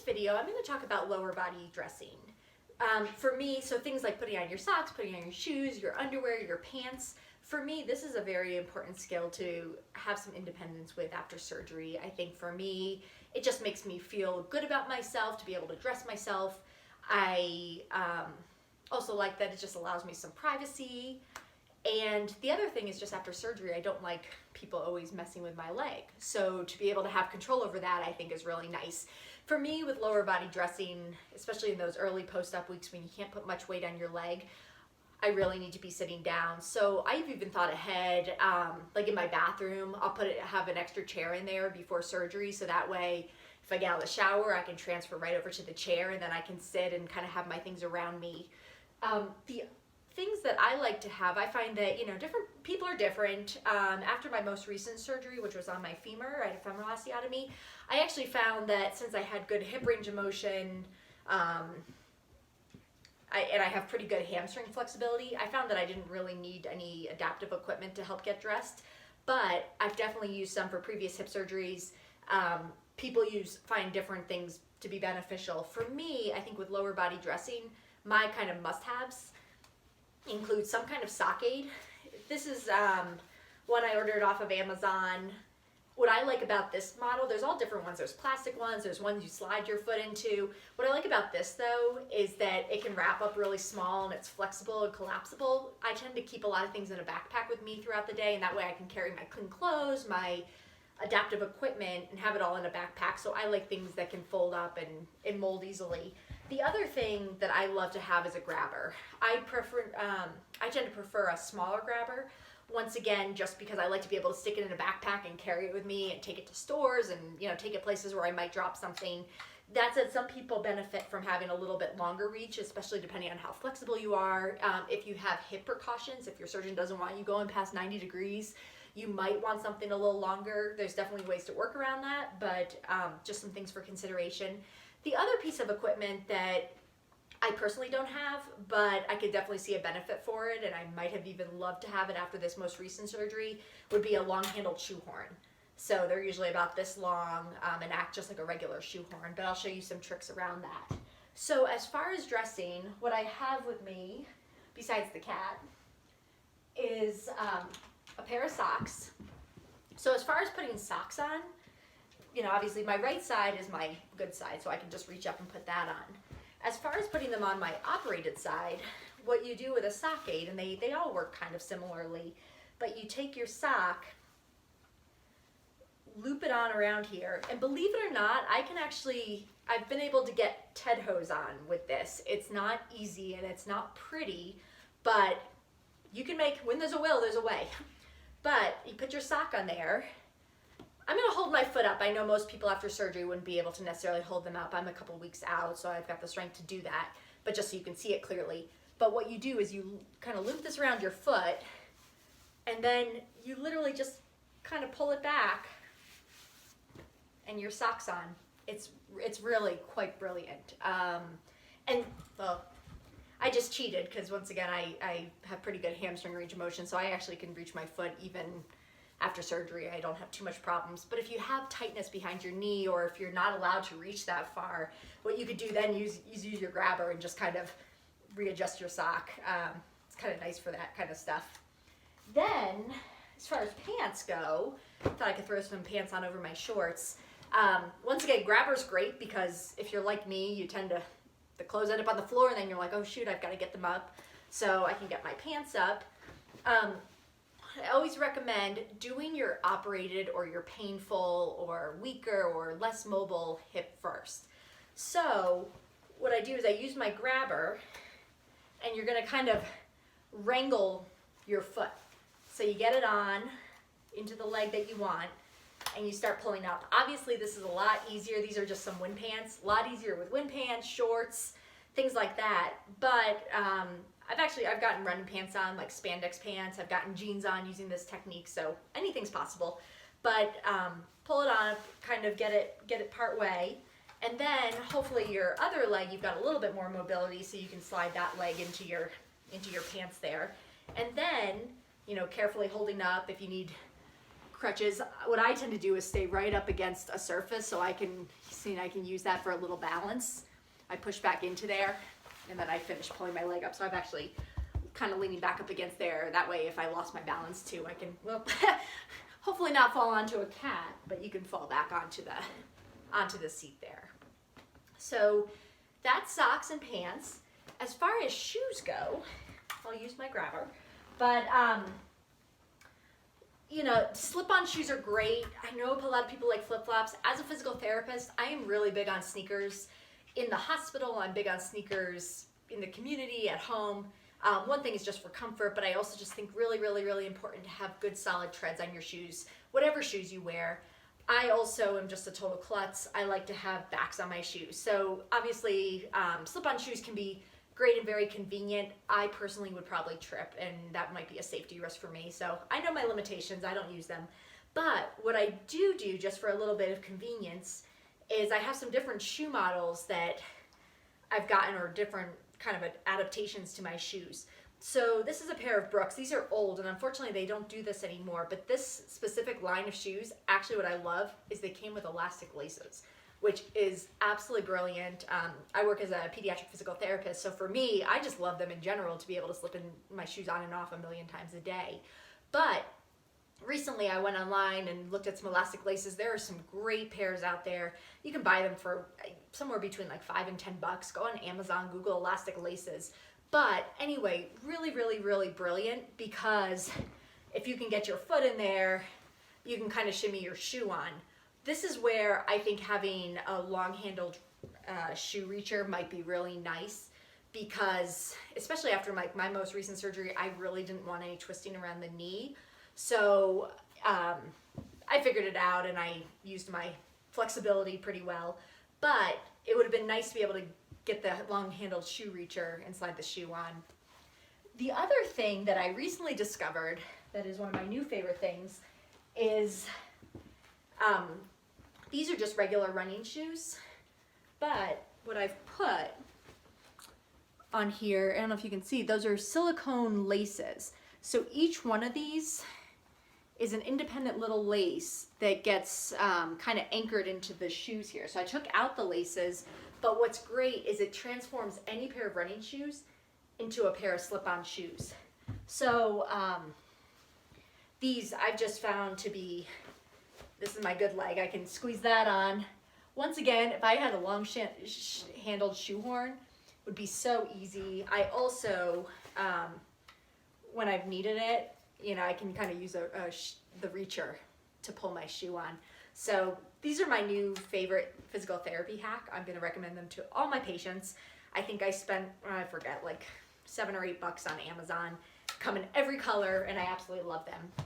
video, I'm going to talk about lower body dressing. For me, so things like putting on your socks, putting on your shoes, your underwear, your pants. For me, this is a very important skill to have some independence with after surgery. I think for me, it just makes me feel good about myself to be able to dress myself. I also like that it just allows me some privacy. And the other thing is just after surgery, I don't like people always messing with my leg. So to be able to have control over that, I think is really nice. For me, with lower body dressing, especially in those early post-op weeks when you can't put much weight on your leg, I really need to be sitting down. So I've even thought ahead, like in my bathroom, I'll have an extra chair in there before surgery, so that way if I get out of the shower, I can transfer right over to the chair and then I can sit and kind of have my things around me. The things that I like to have, I find that, different people are different. After my most recent surgery, which was on my femur, I had a femoral osteotomy, I actually found that since I had good hip range of motion, and I have pretty good hamstring flexibility, I found that I didn't really need any adaptive equipment to help get dressed, but I've definitely used some for previous hip surgeries. People find different things to be beneficial. For me, I think with lower body dressing, my kind of must-haves include some kind of sock aid. This is one I ordered off of Amazon. What I like about this model, there's all different ones. There's plastic ones, there's ones you slide your foot into. What I like about this though is that it can wrap up really small and it's flexible and collapsible. I tend to keep a lot of things in a backpack with me throughout the day, and that way I can carry my clean clothes, my adaptive equipment, and have it all in a backpack. So I like things that can fold up and mold easily. The other thing that I love to have is a grabber. I tend to prefer a smaller grabber. Once again, just because I like to be able to stick it in a backpack and carry it with me and take it to stores and take it places where I might drop something. That said, some people benefit from having a little bit longer reach, especially depending on how flexible you are. If you have hip precautions, if your surgeon doesn't want you going past 90 degrees, you might want something a little longer. There's definitely ways to work around that, but just some things for consideration. The other piece of equipment that I personally don't have, but I could definitely see a benefit for it, and I might have even loved to have it after this most recent surgery, would be a long-handled shoehorn. So they're usually about this long and act just like a regular shoehorn, but I'll show you some tricks around that. So as far as dressing, what I have with me, besides the cat, is a pair of socks. So as far as putting socks on, obviously my right side is my good side, so I can just reach up and put that on. As far as putting them on my operated side, what you do with a sock aid, and they all work kind of similarly, but you take your sock, loop it on around here, and believe it or not, I've been able to get Ted hose on with this. It's not easy and it's not pretty, but you can when there's a will, there's a way. But you put your sock on there. I'm going to hold my foot up. I know most people after surgery wouldn't be able to necessarily hold them up. I'm a couple weeks out, so I've got the strength to do that, but just so you can see it clearly. But what you do is you kind of loop this around your foot, and then you literally just kind of pull it back, and your sock's on. It's really quite brilliant. Well, I just cheated because once again, I have pretty good hamstring range of motion, so I actually can reach my foot even after surgery. I don't have too much problems. But if you have tightness behind your knee, or if you're not allowed to reach that far, what you could do then is use your grabber and just kind of readjust your sock. It's kind of nice for that kind of stuff. Then, as far as pants go, I thought I could throw some pants on over my shorts. Once again, grabber's great because if you're like me, you tend to, the clothes end up on the floor and then you're like, oh shoot, I've got to get them up. So I can get my pants up. I always recommend doing your operated or your painful or weaker or less mobile hip first. So what I do is I use my grabber, and you're going to kind of wrangle your foot. So you get it on into the leg that you want, and you start pulling up. Obviously this is a lot easier. These are just some wind pants. A lot easier with wind pants, shorts, things like that. But I've gotten running pants on, like spandex pants. I've gotten jeans on using this technique, so anything's possible. But pull it on, kind of get it part way, and then hopefully your other leg, you've got a little bit more mobility, so you can slide that leg into your pants there. And then, carefully holding up. If you need crutches, what I tend to do is stay right up against a surface so I can use that for a little balance. I push back into there and then I finish pulling my leg up. So I'm actually kind of leaning back up against there. That way if I lost my balance too, I can, well, hopefully not fall onto a cat, but you can fall back onto the seat there. So that's socks and pants. As far as shoes go, I'll use my grabber, but you know, slip-on shoes are great. I know a lot of people like flip-flops. As a physical therapist, I am really big on sneakers. In the hospital, I'm big on sneakers. In the community, at home. One thing is just for comfort, but I also just think really, really, really important to have good solid treads on your shoes, whatever shoes you wear. I also am just a total klutz. I like to have backs on my shoes. So obviously, slip-on shoes can be great and very convenient. I personally would probably trip, and that might be a safety risk for me. So I know my limitations, I don't use them. But what I do just for a little bit of convenience is I have some different shoe models that I've gotten, or different kind of adaptations to my shoes. So this is a pair of Brooks. These are old, and unfortunately they don't do this anymore, but this specific line of shoes, actually what I love is they came with elastic laces, which is absolutely brilliant. I work as a pediatric physical therapist, so for me, I just love them in general to be able to slip in my shoes on and off a million times a day. But recently I went online and looked at some elastic laces. There are some great pairs out there. You can buy them for somewhere between like $5 and $10. Go on Amazon, Google elastic laces. But anyway, really, really, really brilliant, because if you can get your foot in there, you can kind of shimmy your shoe on. This is where I think having a long-handled shoe reacher might be really nice, because especially after my most recent surgery, I really didn't want any twisting around the knee. So I figured it out and I used my flexibility pretty well, but it would have been nice to be able to get the long-handled shoe reacher and slide the shoe on. The other thing that I recently discovered that is one of my new favorite things is these are just regular running shoes, but what I've put on here, I don't know if you can see, those are silicone laces. So each one of these is an independent little lace that gets kind of anchored into the shoes here. So I took out the laces, but what's great is it transforms any pair of running shoes into a pair of slip-on shoes. So these I've just found to be, this is my good leg. I can squeeze that on. Once again, if I had a long-handled shoehorn, it would be so easy. I also, when I've needed it, you know, I can kind of use the reacher to pull my shoe on. So these are my new favorite physical therapy hack. I'm going to recommend them to all my patients. I think I spent, I forget, like $7 or $8 on Amazon. Come in every color, and I absolutely love them.